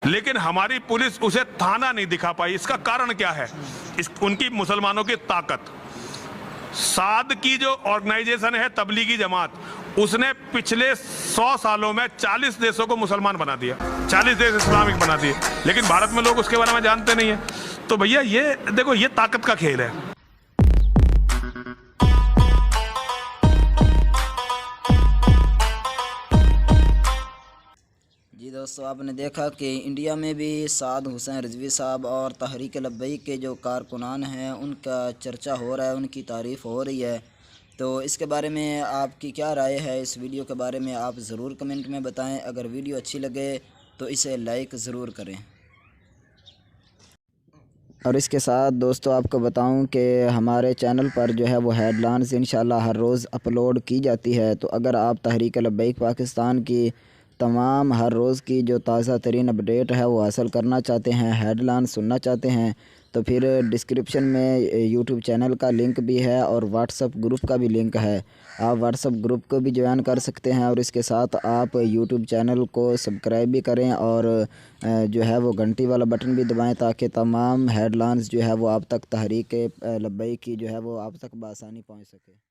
लेकिन हमारी पुलिस उसे थाना नहीं दिखा पाई। इसका कारण क्या है? उनकी मुसलमानों की ताकत। साद की जो ऑर्गेनाइजेशन है तबलीगी जमात, उसने पिछले 100 सालों में 40 देशों को मुसलमान बना दिया, 40 देश इस्लामिक बना दिए, लेकिन भारत में लोग उसके बारे में जानते नहीं है। तो भैया ये देखो, ये ताकत का खेल है। जी दोस्तों, आपने देखा कि इंडिया में भी साद हुसैन रिजवी साहब और तहरीक लब्बैक के जो कारकुनान हैं उनका चर्चा हो रहा है, उनकी तारीफ़ हो रही है। तो इसके बारे में आपकी क्या राय है? इस वीडियो के बारे में आप ज़रूर कमेंट में बताएं। अगर वीडियो अच्छी लगे तो इसे लाइक ज़रूर करें। और इसके साथ दोस्तों आपको बताऊं कि हमारे चैनल पर जो है वो हेडलाइंस इंशाल्लाह हर रोज़ अपलोड की जाती है। तो अगर आप तहरीक लब्बैक पाकिस्तान की तमाम हर रोज़ की जो ताज़ा तरीन अपडेट है वो हासिल करना चाहते हैं, हेडलाइन सुनना चाहते हैं, तो फिर डिस्क्रिप्शन में यूट्यूब चैनल का लिंक भी है और व्हाट्सअप ग्रुप का भी लिंक है। आप व्हाट्सअप ग्रुप को भी ज्वाइन कर सकते हैं और इसके साथ आप यूट्यूब चैनल को सब्सक्राइब भी करें और जो है वो घंटी वाला बटन भी दबाएं ताकि तमाम हेडलाइंस जो है वो आप तक तहरीक लब्बैक की जो है वो आप तक बआसानी पहुँच सके।